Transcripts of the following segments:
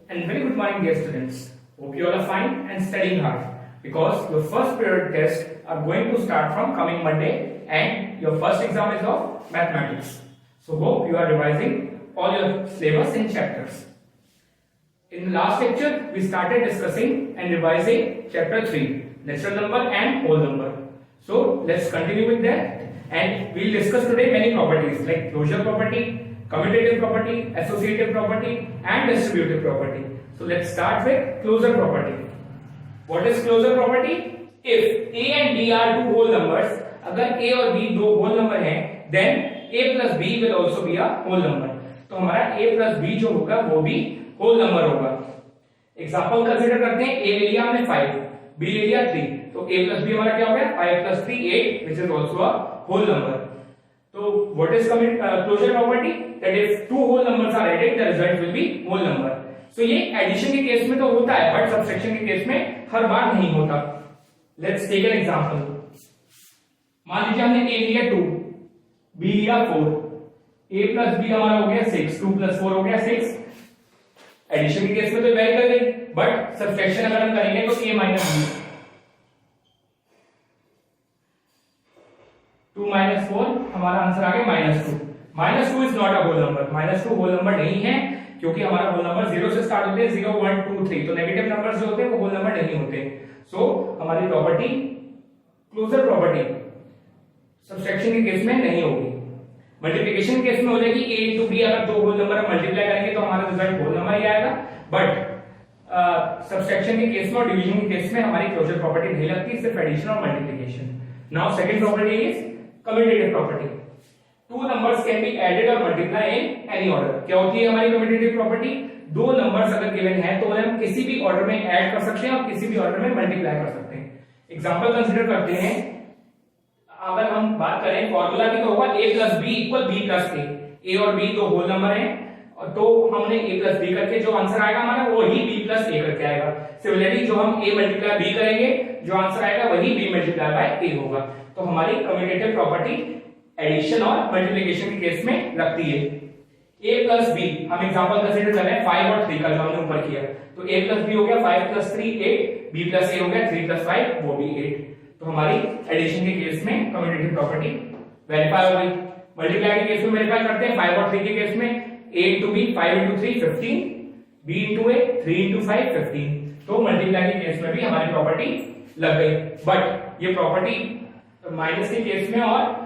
and very good morning, dear students. Hope you all are fine and studying hard because your first period tests are going to start from coming Monday and your first exam is of mathematics. So hope you are revising all your syllabus in chapters. In the last lecture, we started discussing and revising chapter 3, natural number and whole number. So let's continue with that and we'll discuss today many properties like closure property, commutative property, associative property and distributive property. So let's start with closure property. What is closure property? If a and b are two whole numbers, अगर a और b दो whole number हैं, then a plus b will also be a whole number. तो हमारा a plus b जो होगा वो भी whole number होगा. एग्जाम्पल कंसीडर करते हैं. a ले लिया हमने 5, b ले लिया 3, तो a plus b हमारा क्या हो गया? 5 plus 3 8, which is also a whole number. So what is closure property? That if two whole numbers are added, the result will be whole number. So ये एडिशन के case में तो होता है, बट सब्सट्रैक्शन के केस में हर बार नहीं होता. Let's take an example. मान लीजिए हमने a लिया 2, b लिया 4, a plus b हमारा हो गया 6, 2 plus 4 हो गया 6. एडिशन के केस में तो वैरी कर गई, बट सब्सट्रैक्शन अगर हम करेंगे तो a minus b, 2 minus 4 हमारा आंसर आ गया -2. -2 is not a whole number. -2 whole number नहीं है क्योंकि हमारा होल नंबर 0 से स्टार्ट होते हैं, 0 1 2 3. तो नेगेटिव नंबर्स जो होते हैं वो होल नंबर नहीं होते. सो हमारी प्रॉपर्टी क्लोजर प्रॉपर्टी सब्सट्रैक्शन के केस में नहीं होगी. मल्टीप्लिकेशन के केस में हो जाएगी. a into b अगर दो होल नंबर मल्टीप्लाई करेंगे तो हमारा रिजल्ट होल नंबर ही आएगा. बट सब्सट्रैक्शन के केस में और डिवीजन के केस में हमारी क्लोजर प्रॉपर्टी नहीं लगती, सिर्फ एडिशन और multiplication. Now second property is commutative property. Two numbers can be added or multiplied in any order. क्या होती है हमारी कम्यूटेटिव प्रॉपर्टी? दो नंबर्स अगर गिवन है तो उन्हें हम किसी भी ऑर्डर में ऐड कर सकते हैं और किसी भी ऑर्डर में मल्टीप्लाई कर सकते हैं. एग्जांपल कंसीडर करते हैं. अगर हम बात करें फॉर्मूला की तो होगा a plus b equal b plus a. a और b दो होल नंबर हैं तो हमने a plus b करके जो आंसर आएगा हमारा वही b plus a करके आएगा. सिमिलरली जो हम a मल्टीप्लाई b करेंगे जो आंसर आएगा वही b मल्टीप्लाई बाय a होगा. तो हमारी कम्यूटेटिव प्रॉपर्टी एडिशन और मल्टीप्लिकेशन के केस में लगती है. a plus b हम एग्जांपल कंसीडर कर रहे हैं 5 और 3 का जो हमने ऊपर किया. तो a plus b हो गया 5 plus 3 8, b plus a हो गया 3 plus 5 वो भी 8. तो हमारी एडिशन के केस में कम्यूटेटिव प्रॉपर्टी वेरीफाई हो गई. मल्टीप्लाई के केस में वेरीफाई करते हैं. 5 और 3 के केस में a into b 5 into 3 15, b into a 3 into 5 15. तो मल्टीप्लाई के केस में भी हमारी प्रॉपर्टी लग गई. बट ये प्रॉपर्टी माइनस के केस में और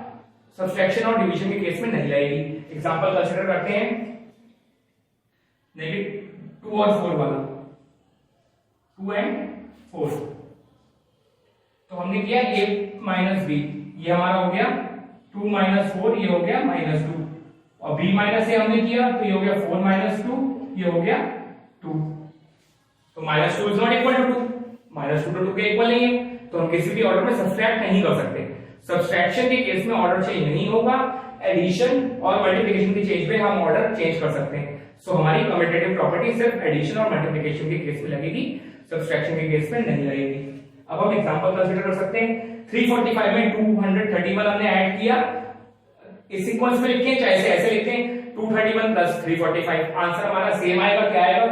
सब्सट्रैक्शन और डिवीजन के केस में नहीं लगेगी. एग्जांपल कंसीडर करते हैं. नेगेटिव 2 और 4 वाला, 2 and 4. तो हमने किया a minus b, ये हमारा हो गया 2 minus 4, ये हो गया -2. और b minus a हमने किया तो ये हो गया 4 minus 2, ये हो गया 2. तो -2 is not equal to 2. -2 तो 2 के इक्वल नहीं है, तो हम किसी भी ऑर्डर में सब्सट्रैक्ट नहीं कर सकते. सब्सट्रैक्शन के केस में ऑर्डर चेंज नहीं होगा. एडिशन और मल्टीप्लिकेशन के केस में हम ऑर्डर चेंज कर सकते हैं. सो हमारी कम्यूटेटिव प्रॉपर्टी सिर्फ एडिशन और मल्टीप्लिकेशन के केस में लगेगी, सब्सट्रैक्शन के केस में नहीं लगेगी. अब हम एग्जांपल कंसीडर कर सकते हैं. 345 में 231 हमने ऐड किया. इस सीक्वेंस में लिखें चाहे ऐसे लिखें 231 प्लस 345. आंसर हमारा सेम आएगा. क्या आएगा?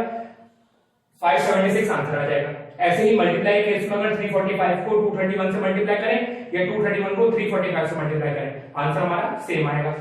576 आंसर आ जाएगा. ऐसे ही मल्टीप्लाई केस में अगर 345 को 231 से मल्टीप्लाई करें या 231 को 345 से मल्टीप्लाई करें, आंसर हमारा सेम आएगा.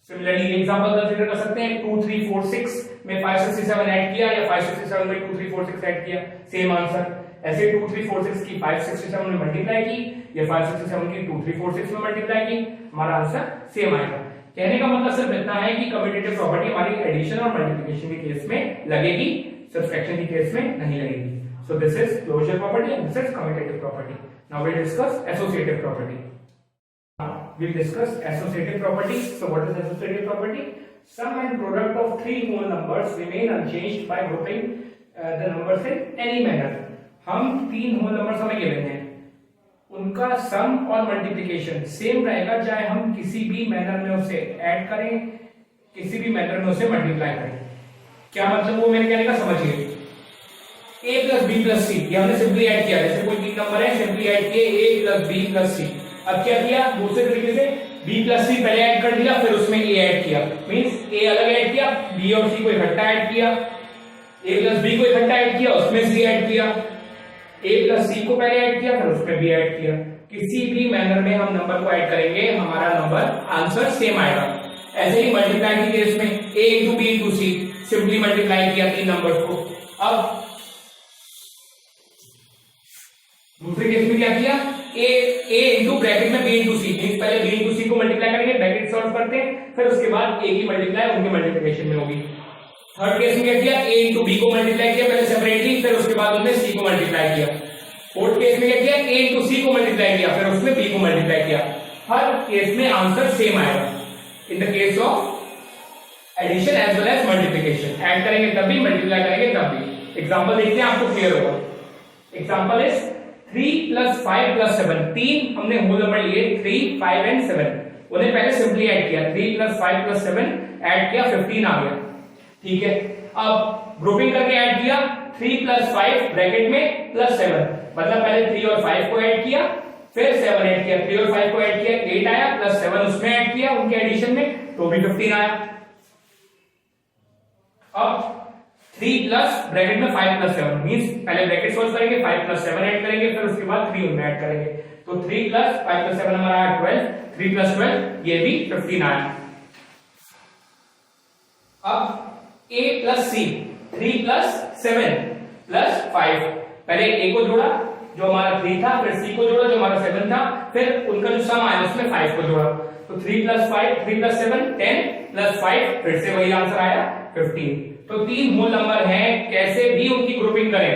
सिमिलरली एग्जांपल कंसीडर कर सकते हैं. 2 3 4 6 में 567 ऐड किया या 567 में 2 3 4 6 ऐड किया, सेम आंसर. ऐसे 2 3 4 6 की 567 में मल्टीप्लाई की या 567 की 2 3 4 6 में मल्टीप्लाई की, हमारा आंसर सेम आएगा. कहने का मतलब सिर्फ इतना है कि कम्यूटेटिव प्रॉपर्टी हमारी एडिशन और मल्टीप्लिकेशन के केस में लगेगी, सब्सट्रैक्शन के केस में नहीं लगेगी. So this is closure property and this is commutative property. Now we'll discuss associative property. We'll discuss associative property. So what is associative property? Sum and product of three whole numbers remain unchanged by grouping the numbers in any manner. हम तीन whole numbers हमें given हैं, उनका सम और multiplication same रहेगा चाहे हम किसी भी मैनर में उसे ऐड करें, किसी भी मैनर में उसे मल्टीप्लाई करें. क्या मतलब वो मेरे कहने का समझिए. a plus b plus c ये हमने सिंपली ऐड किया. जैसे कोई तीन नंबर है, सिंपली ऐड किए a plus b plus c. अब क्या किया? दूसरे तरीके से b plus c पहले ऐड कर दिया, फिर उसमें a ऐड किया. मींस a अलग ऐड किया, b और c को इकट्ठा ऐड किया. ए प्लस बी को इकट्ठा ऐड किया, उसमें सी ऐड किया, ए प्लस सी को पहले ऐड किया, फिर उसमें बी ऐड किया। किसी भी मैनर में हम नंबर को ऐड करेंगे, हमारा नंबर आंसर सेम आएगा। ऐसे ही मल्टीप्लाई के केस में a into b into c, simply multiply किया तीन नंबर को। अब दूसरे केस में क्या किया, a इंटू ब्रैकेट में b इंटू सी, पहले b इंटू सी को मल्टीप्लाई करेंगे, ब्रैकेट सॉल्व करते हैं, फिर उसके बाद a की मल्टीप्लाई उनके मल्टीप्लिकेशन में होगी। थर्ड केस में क्या किया, a इंटू बी को मल्टीप्लाई किया पहले सेपरेटली, फिर उसके बाद उनमें c को मल्टीप्लाई किया। फोर्थ केस में क्या किया, a इंटू सी को मल्टीप्लाई किया, फिर उसमें b को मल्टीप्लाई किया। हर केस में आंसर सेम आएगा। In the case of addition as well as multiplication, add करेंगे तब भी, मल्टीप्लाई करेंगे तब भी। एग्जांपल देखते हैं, आपको क्लियर होगा। एग्जांपल इज 3 प्लस 5 प्लस 7, तीन हमने होल नंबर लिए 3, 5 एंड 7, उन्हें पहले सिंपली ऐड किया, 3 प्लस 5 प्लस 7 ऐड किया, 15 आ गया। ठीक है, अब ग्रुपिंग करके ऐड किया, 3 प्लस 5 ब्रैकेट में प्लस 7, मतलब पहले 3 और 5 को ऐड किया, फिर 7 ऐड किया, 3 और 5 को ऐड किया, 8 आया, प्लस 7 उसमें ऐड किया उनके एडिशन में, तो भी 15 आया। अब 3 प्लस ब्रैकेट में 5 प्लस 7 मींस पहले ब्रैकेट सोल्व करेंगे, 5 प्लस 7 ऐड करेंगे, फिर उसके बाद 3 उनमें ऐड करेंगे, तो 3 प्लस 5 प्लस 7 हमारा आया 12, 3 प्लस 12 ये भी 15 आया। अब a plus c, 3 plus 7 plus 5, पहले a को जोड़ा जो हमारा 3 था, फिर c को जोड़ा जो हमारा 7 था, फिर उनका जो सम आया उसमें 5 को जोड़ा, तो 3 प्लस 5, 3 प्लस 7 10 प्लस 5, फिर से वही आंसर आया 15। तो तीन होल नंबर हैं, कैसे भी उनकी ग्रुपिंग करें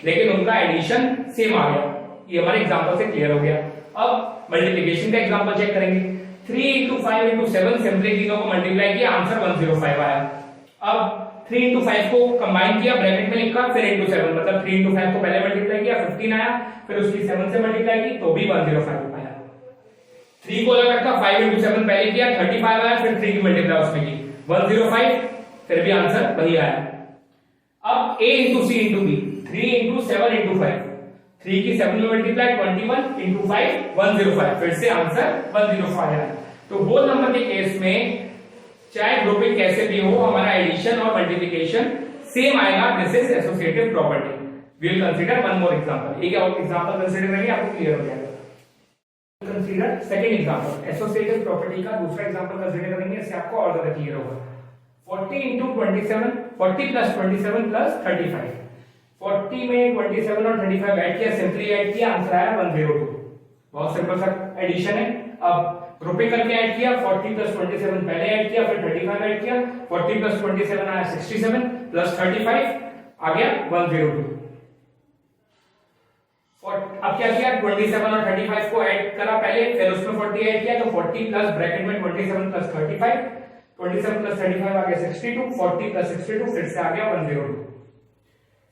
लेकिन उनका एडिशन सेम आ गया। ये हमारे एग्जांपल से क्लियर हो गया। अब मल्टीप्लिकेशन का एग्जांपल चेक करेंगे। 3 इंटू 5 इंटू 7, सिंपली तीनों को मल्टीप्लाई किया, आंसर 105 आया। अब 3 इंटू 5 को कंबाइन किया, ब्रैकेट में लिखा, फिर इंटू 7, मतलब 3 इंटू 5 को पहले मल्टीप्लाई किया, 15 आया, फिर उसकी 7 से मल्टीप्लाई की तो भी 105 आया। 3 को अलग रखा, 5 इंटू 7 पहले किया, 35 आया, फिर 3 की मल्टीप्लाई उसमें की, 105, फिर भी आंसर वही आया। अब a into c into b, 3 into 7 into 5, 3 की 7 में मल्टीप्लाई, 21 इंटू 5 105, फिर से आंसर 105 आया। तो होल नंबर के केस में चाहे ग्रुपिंग कैसे भी हो, हमारा एडिशन और मल्टीप्लिकेशन सेम आएगा। This is associative property. We will consider one more example. एक और एग्जांपल कंसीडर करेंगे, आपको क्लियर हो जाएगा। Consider second example, associative property का दूसरा एग्जांपल कंसीडर करेंगे, इससे आपको और ज्यादा क्लियर होगा। 40 इंटू 27, 40 प्लस 27 प्लस 35, 40 में 27 और 35 ऐड किया, सिंपली ऐड किया, आंसर आया 102। बहुत सिंपल सा एडिशन है। अब ग्रुपिंग करके ऐड किया, 40 प्लस 27 पहले ऐड किया, फिर 35 ऐड किया, 40 प्लस 27 आया 67 प्लस 35 आ गया 102। अब क्या किया, 27 और 35 को ऐड करा पहले, फिर उसमें 40 ऐड किया, तो 40 प्लस ब्रैकेट में 27 प्लस 35, 27 प्लस 35 आ गया 62, 40 प्लस 62 फिर से आ गया 102।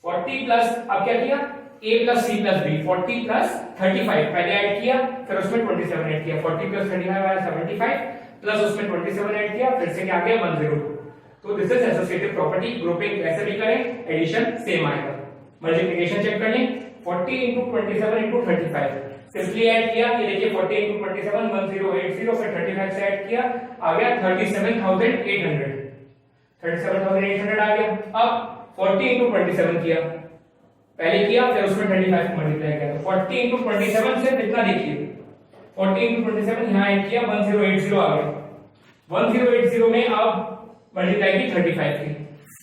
40 प्लस, अब क्या किया, a plus c plus b, 40 plus 35 पहले ऐड किया, फिर उसमें 27 ऐड किया, 40 प्लस 35 आया 75 प्लस उसमें 27 ऐड किया, फिर से क्या आ गया 102। तो this is associative property. Grouping कैसे भी करें, एडिशन सेम आएगा। मल्टीप्लिकेशन चेक कर लें, 40 इंटू 27 इंटू 35, सिंपली ऐड किया, ये देखिए 40 इंटू 27 1080, फिर 35 से ऐड किया, आ गया 37,800, 37,800 आ गया। अब 40 इंटू 27 किया, पहले किया, फिर उसमें 35 को मल्टीप्लाई किया, तो 40 इंटू 27 से कितना देखिए, 40 इंटू 27 यहाँ ऐड किया, 1080 आ गया। 1080 में अब मल्टीप्लाई की 35 की,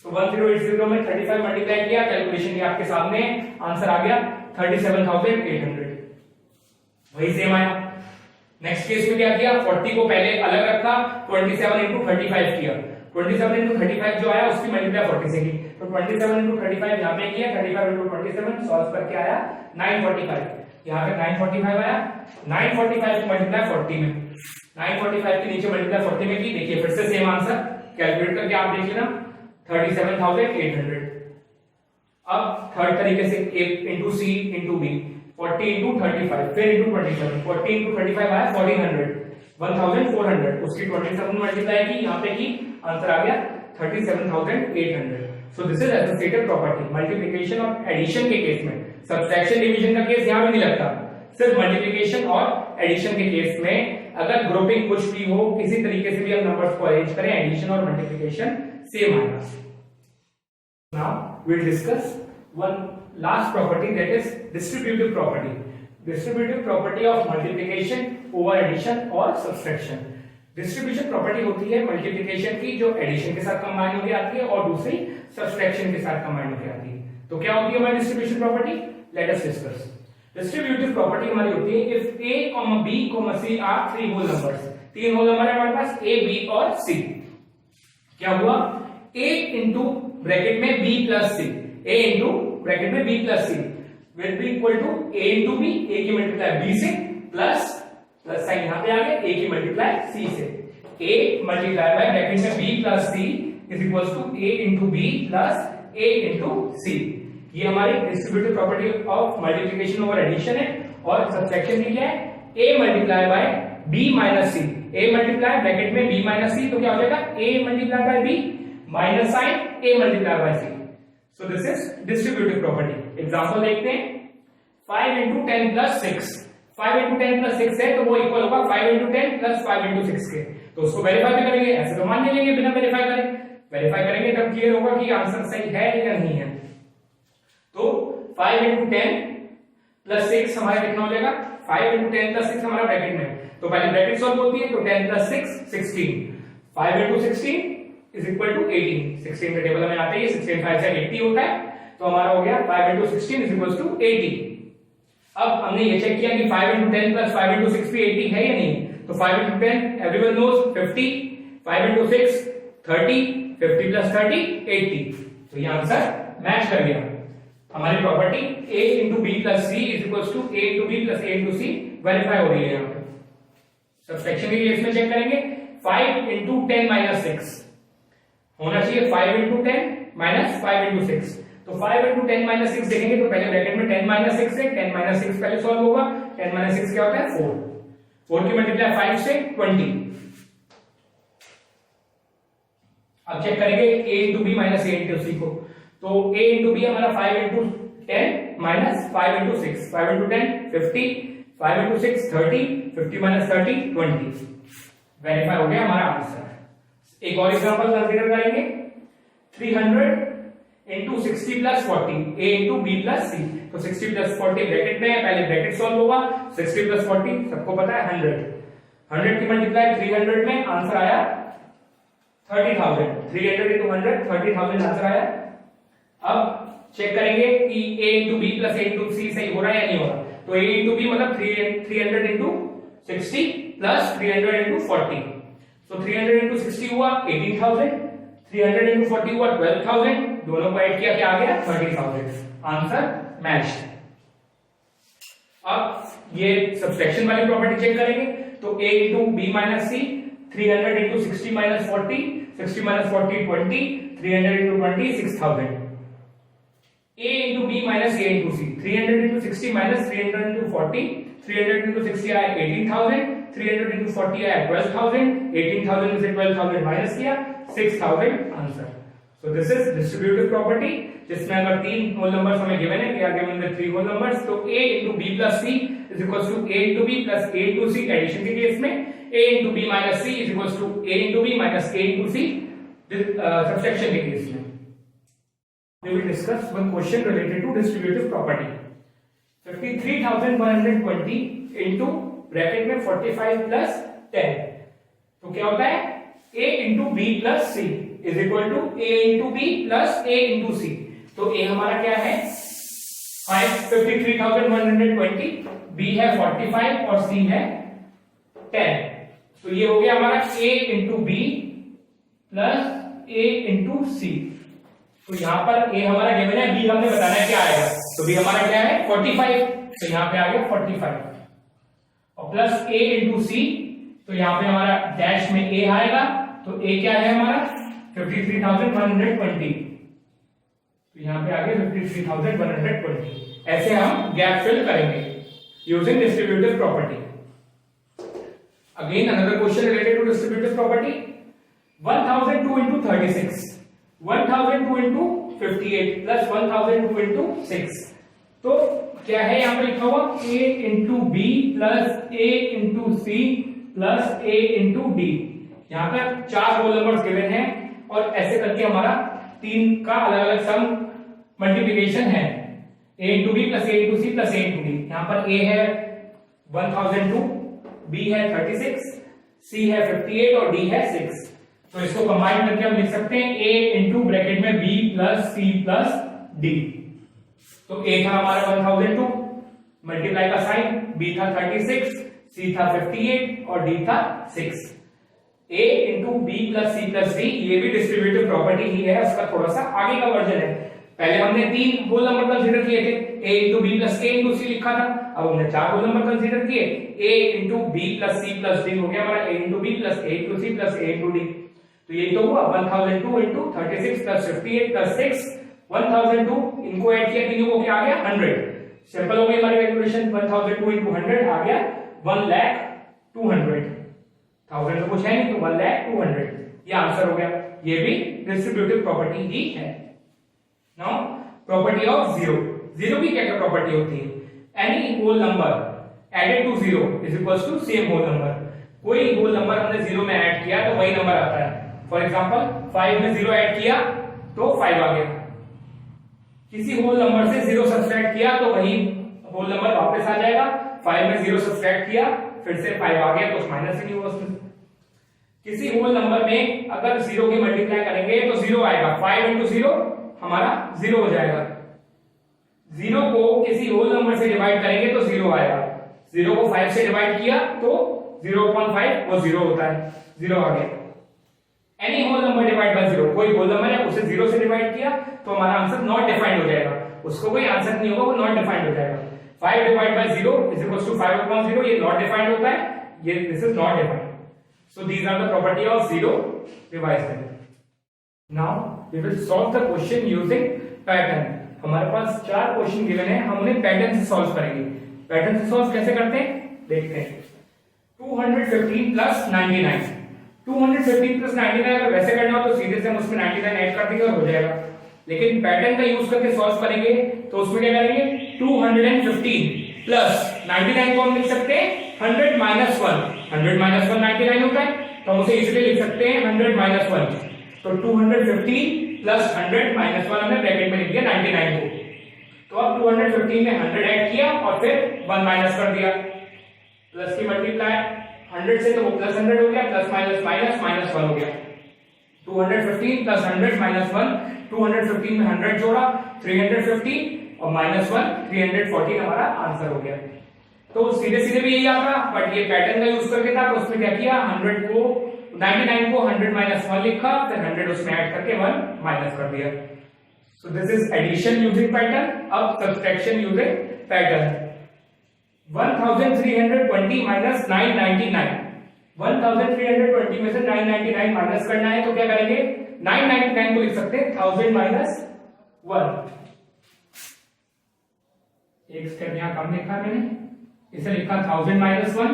तो 1080 में 35 मल्टीप्लाई किया, कैलकुलेशन ये आपके सामने, आंसर आ गया 37,800, वही सेम आया। नेक्स्ट केस में क्या किया, 40 को पहले अलग रखा, 27 इंटू 35 किया, 27 इंटू 35 जो आया उसकी मल्टीप्लाई 40 से की, तो 27 इंटू 35 यहाँ पे किया, 35 इंटू 27 सॉल्व करके आया 945, यहाँ पे 945 आया, 945 को मल्टीप्लाई 40 में, 945 के नीचे मल्टीप्लाई 40 में की, देखिए फिर से सेम आंसर, कैलकुलेट करके आप देख लेना 37,800। अब थर्ड तरीके से into c into B, 40 into 35 फिर इंटू 27, 40 इंटू 35 आया 1400, 1400 उसकी 27 मल्टीप्लाई की, यहाँ पे की, आंसर आ गया 37,800। सो this is associative property. Multiplication और एडिशन के केस में, सब्ट्रैक्शन डिवीजन का केस यहाँ भी नहीं लगता, सिर्फ मल्टीप्लिकेशन और एडिशन के केस में अगर ग्रुपिंग कुछ भी हो, किसी तरीके से भी हम नंबर्स को अरेंज करें, एडिशन और मल्टीप्लिकेशन सेम आएगा। Now we'll discuss one last property, that is distributive property. Distributive property of multiplication over addition or subtraction. Distribution property होती है मल्टीप्लिकेशन की जो एडिशन के साथ कंबाइन होकर आती है और दूसरी सब्सट्रैक्शन के साथ कंबाइन होकर आती है। तो क्या होती है हमारी distribution property? Let us discuss. Distributive property हमारी होती है if a, b, c are three whole numbers. तीन होल नंबर है हमारे पास a, b और c। क्या हुआ? a इंटू ब्रैकेट में b plus c, a into bracket में b plus c will be equal to a into b, a की multiply b से प्लस प्लस साइन यहां पे आ गया a की मल्टीप्लाई c से। a मल्टीप्लाई बाय ब्रैकेट में b plus c is equals to a into b plus a into c। ये हमारी distributive property of multiplication over addition है। और सब्ट्रैक्शन की क्या है? a multiply by b minus c, a multiply bracket में b minus c, तो क्या हो जाएगा a multiply by b minus sign a multiply by c। So this is distributive property. Example देखते हैं। 5 इंटू 10 प्लस 6, 5 इंटू 10 प्लस 6 है तो वो इक्वल होगा 5 इंटू 10 प्लस 5 इंटू 6 के। तो उसको वेरीफाई भी करेंगे, ऐसे तो मान लेंगे बिना वेरीफाई करे। वेरीफाई करेंगे तब क्लियर होगा कि आंसर सही है या नहीं है। तो 5 इंटू 10 प्लस 6 हमारा कितना हो जाएगा? 5 इंटू 10 प्लस 6 हमारा ब्रैकेट में, तो पहले ब्रैकेट सॉल्व होती है, तो 10 plus 6 16, 5 into 16 is equal to 18। 16 के टेबल में आता है, 16 5 से 80 होता है, तो हमारा हो गया 5 इंटू 16 इज इक्वल टू 80। अब हमने ये चेक किया कि 5 इंटू 10 प्लस 5 इंटू 6 भी 80 है या नहीं। तो 5 into 10 everyone knows 50, 5 into 6 30, 50 plus 30 80। तो ये आंसर मैच कर गया। हमारी property a into B plus c is equal to a into B plus a into c verify हो रही है। यहाँ पे सब्ट्रैक्शन के केस में चेक करेंगे। 5 इंटू 10 माइनस 6 होना चाहिए 5 इंटू 10 माइनस 5 इंटू 6। तो 5 इंटू 10 माइनस 6 देखेंगे तो पहले ब्रैकेट में 10 माइनस 6 है, 10 माइनस 6 पहले सॉल्व होगा। 10 माइनस 6 क्या होता है? 4। 4 की मल्टीप्लाई 5 से 20। अब चेक करेंगे a into B minus a into C को। तो a इंटू बी हमारा 5 into 10 minus 5 into 6, 5 into 10 50, 5 into 6 30, 50 minus 30 20। Verify हो गया हमारा आंसर। एक और एग्जांपल कंसीडर करेंगे। 300 into 60 plus 40, a into b plus c। तो 60 प्लस 40 ब्रैकेट में है, पहले ब्रैकेट सॉल्व होगा। 60 प्लस 40 सबको पता है 100। 100 की मल्टीप्लाई 300 में आंसर आया 30,000। 300 इंटू 100 30,000 आंसर आया। अब चेक करेंगे कि a into b plus a into c सही हो रहा है या नहीं हो रहा। तो a इंटू b मतलब 300 इंटू 60 प्लस 300 इंटू 40। तो 300 इंटू 60 हुआ 18,000, 300 इंटू 40 हुआ 12,000। दोनों को ऐड किया क्या आ गया? 30,000। Answer match. अब ये सब्ट्रैक्शन वाली प्रॉपर्टी चेक करेंगे। तो a into B minus c, 300 into 60 minus 40, 60 minus 40 20, 300 into 20 6,000। a into B minus a into c, 300 into 60 minus 300 into 40, 300 into 60 आया 18,000, 300 इंटू 40 आया 12,000, 18,000 में से 12,000 माइनस किया 6,000 answer. So this is distributive property जिसमें अगर तीन होल नंबर्स हमें गिवन है, क्या गिवन है? 3 होल नंबर्स। तो a into b plus c is equals to a into b plus a into c। Addition के केस में a into b minus c is equals to a into b minus a into c। Subtraction के case में we will discuss one question related to distributive property। 53,120 into bracket में 45 plus 10। तो क्या होता है? a into b plus c is equal to a into B plus a into C. तो a हमारा क्या है? 53,120, b है 45 और c है 10। तो ये हो गया हमारा a into B plus a into C. तो यहां पर a हमारा गिवन है, b हमने बताना है क्या आएगा। तो b हमारा क्या है? 45। तो यहां पे आ गया 45 और प्लस a इंटू सी। तो यहां पे हमारा डैश में a आएगा। तो a क्या है हमारा? 53,120। तो यहां पे आगे 53,120। ऐसे हम गैप फिल करेंगे using distributive property. Again another question related to distributive property. 1002 into 36, 1002 into 58 plus 1002 into 6। तो क्या है यहाँ पे लिखा हुआ? a into B plus a into C plus a into d. यहाँ पे 4 होल नंबर्स गिवन हैं और ऐसे करके हमारा तीन का अलग अलग सम मल्टीप्लिकेशन है, a into B plus a into C plus a into d. यहाँ पर a है 1002, b है 36, c है 58 और d है 6। तो इसको कंबाइन करके हम लिख सकते हैं a इंटू ब्रैकेट में b plus c plus d। तो a था हमारा 1002, मल्टीप्लाई का साइन, b था 36, c था 58 और d था 6। a into B plus C plus d, ये भी डिस्ट्रीब्यूटिव प्रॉपर्टी ही है, उसका थोड़ा सा आगे का वर्जन है। पहले हमने तीन होल नंबर कंसीडर किए थे, a into B plus A into C लिखा था। अब हमने चार होल नंबर कंसीडर किए, a into B plus C plus D हो गया हमारा a into B plus A into C plus A into D. तो ये तो हुआ 1002 इंटू 36 प्लस 58 प्लस 6, 1002 इनको ऐड किया, तीनों को क्या आ गया 100। सिंपल हो गई हमारी कैलकुलेशन, 1002 इंटू 100 आ गया 1,02,000। 1000 तो कुछ है नहीं, तो 1,02,000 ये आंसर हो गया। ये भी डिस्ट्रीब्यूटिव प्रॉपर्टी ही है। Now property of zero. Zero की क्या क्या प्रॉपर्टी होती है? Any whole number added to zero is equals to same whole number. कोई होल नंबर हमने जीरो में ऐड किया तो वही नंबर आता है। फॉर एग्जांपल 5 में जीरो ऐड किया तो 5 आ गया, किसी होल नंबर से जीरो सब्ट्रैक्ट किया तो वही होल नंबर वापस आ जाएगा। 5 में जीरो सब्ट्रैक्ट किया फिर से 5 आ गया, तो माइनस ही नहीं हुआ उसमें। किसी होल नंबर में अगर जीरो की मल्टीप्लाई करेंगे तो जीरो आएगा, 5 इंटू जीरो हमारा जीरो हो जाएगा। जीरो को किसी होल नंबर से डिवाइड करेंगे तो जीरो आएगा। जीरो को 5 से डिवाइड किया तो 0.5 वो जीरो होता है, जीरो आ गया। Any whole number divide by zero, कोई होल नंबर है उसे जीरो से डिवाइड किया तो हमारा आंसर नॉट डिफाइंड हो जाएगा, उसको कोई आंसर नहीं होगा, वो नॉट डिफाइंड हो जाएगा। 5 divide by zero is equal to 5/0, ये नॉट डिफाइंड होता है, ये this is not defined. So these are the property of zero. Revise them. Now we will solve the question using pattern. हमारे पास 4 question given है, हम उन्हें pattern से solve करेंगे। पैटर्न से सॉल्व कैसे करते हैं देखते हैं। 215 प्लस 99, 215 प्लस 99 अगर वैसे करना हो तो सीधे से हम उसमें 99 ऐड कर देंगे और हो जाएगा। लेकिन पैटर्न का यूज करके सॉल्व करेंगे तो उसमें क्या करेंगे, 215 प्लस 99 को हम लिख सकते हैं 100 माइनस 1, 100 माइनस 1 99 होता है, तो हम उसे इजीली लिख सकते हैं 100 माइनस 1। तो 215 प्लस 100 माइनस 1 हमने ब्रैकेट में लिख दिया 99 को। तो अब 215 में 100 ऐड किया और फिर 1 माइनस कर दिया, प्लस की मल्टीप्लाई 100 से तो वो प्लस 100 हो गया, प्लस माइनस माइनस माइनस 1 हो गया। 215 प्लस 100 माइनस 1, 215 में 100 जोड़ा 350 और माइनस 1 314 हमारा आंसर हो गया। तो सीधे सीधे भी यही आता, बट ये पैटर्न का यूज करके था, तो उसमें क्या किया 100 को 99 को 100 माइनस 1 लिखा, फिर 100 उसमें ऐड करके 1 माइनस कर दिया। So this is addition using pattern. अब सब्ट्रैक्शन यूजिंग पैटर्न। 1320 माइनस 999, 1320 में से 999 माइनस करना है तो क्या करेंगे, 999 को लिख सकते हैं 1000 माइनस 1। एक स्टेप यहां कम लिखा मैंने, इसे लिखा 1000 माइनस 1,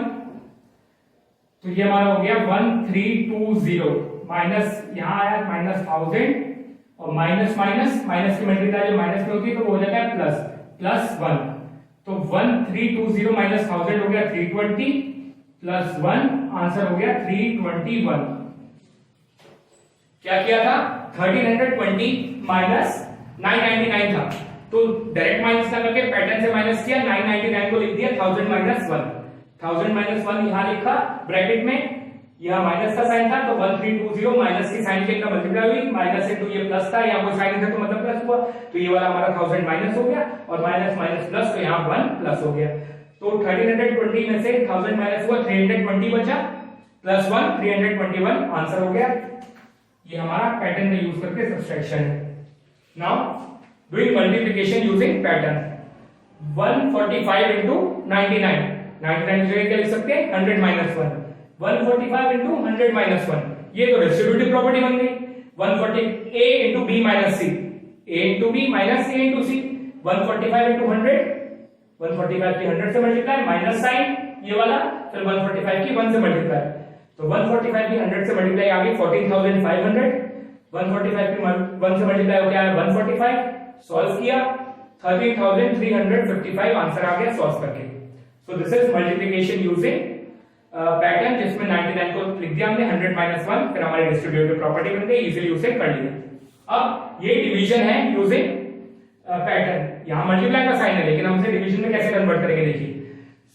तो ये हमारा हो गया 1320 माइनस यहां आया माइनस 1000 और माइनस माइनस माइनस की मल्टीप्लाई जो माइनस में होती है तो वो हो जाता है प्लस, प्लस 1। तो 1320 माइनस 1000 हो गया 320 प्लस 1, आंसर हो गया 321। क्या किया था, 1320 माइनस 999 था, तो डायरेक्ट माइनस ना करके पैटर्न से माइनस किया, 999 को लिख दिया 1000 माइनस 1। 1000 माइनस 1 यहां लिखा ब्रैकेट में, यहां माइनस का साइन था तो 1320 माइनस की साइन के का मल्टीप्लाई हुई, माइनस से 2 ये प्लस था, यहां कोई साइन था तो मतलब प्लस हुआ, तो ये वाला हमारा 1000 माइनस हो गया और माइनस माइनस प्लस, तो यहां 1 प्लस हो गया। तो 1320 में से 1000 माइनस हुआ 320 बचा, प्लस 1 321 आंसर हो गया। ये हमारा पैटर्न का यूज करके सब्ट्रैक्शन है। Now doing multiplication using pattern. 145 into 99, 99 जगह क्या लिख सकते हैं 100 माइनस 1, 145 into 100 माइनस 1, ये तो डिस्ट्रीब्यूटिव प्रॉपर्टी बन गई। 140 a into b minus c, a into b minus a into c, 145 into 100, 145 की 100 से मल्टीप्लाई माइनस साइन ये वाला, फिर 145 की 1 से मल्टीप्लाई, तो 145 की 100 से मल्टीप्लाई आ गई 14500, 145 की 1 से मल्टीप्लाई हो गया 145, सॉल्व किया 13355 आंसर आ गया सॉल्व करके। सो this is multiplication using pattern, जिसमें 99 को लिख दिया हमने 100 माइनस 1, फिर हमारी डिस्ट्रीब्यूटिव प्रॉपर्टी बन गई, इजीली उसे कर लिया। अब ये डिवीजन है यूजिंग पैटर्न, यहां मल्टीप्लाई का साइन है लेकिन हम इसे डिवीजन में कैसे कन्वर्ट करेंगे, देखिए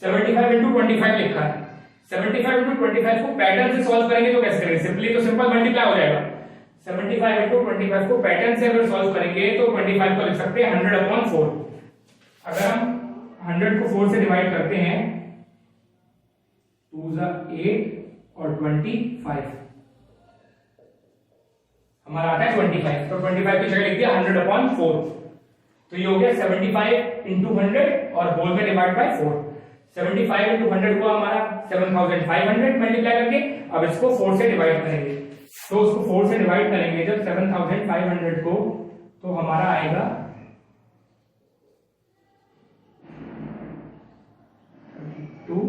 75 into 25 लिखा है, 75 into 25 को पैटर्न से सॉल्व करेंगे तो कैसे करेंगे, सिंपली तो सिंपल मल्टीप्लाई हो जाएगा। 75 into 25 को पैटर्न से अगर सॉल्व करेंगे तो 25 को लिख सकते हैं 100/4। अगर हम 100 को 4 से डिवाइड करते हैं 2 8 और 25 हमारा आता है 25, तो 25 की जगह लिख दिया 100/4, तो ये हो गया 75 into 100 और होल में डिवाइड बाय 4। 75 into 100 हुआ हमारा 7500 मल्टीप्लाई करके, अब इसको 4 से डिवाइड करेंगे, तो उसको 4 से डिवाइड करेंगे जब 7500 को, तो हमारा आएगा 32,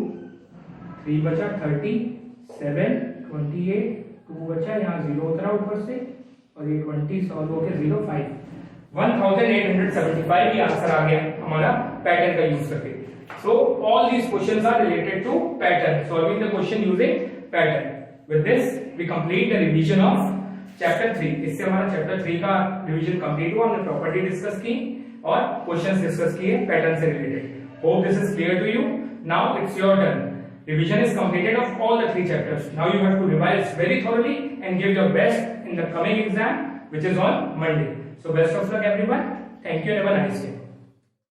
3 बचा 37, 28, 2 बचा, यहाँ 0 उतरा ऊपर से, और ये 20 सॉल्व होकर 05, 1875 ये आंसर आ गया हमारा पैटर्न का यूज करके। So all these questions are related to pattern, solving the question using pattern. With this we complete the revision of chapter 3. इससे हमारा chapter 3 का revision complete हुआ, हमने property discuss की और questions discuss किए pattern से related. Hope this is clear to you. Now it's your turn. Revision is completed of all the 3 chapters. Now you have to revise very thoroughly and give your best in the coming exam, which is on Monday. So best of luck everyone. Thank you and have a nice day.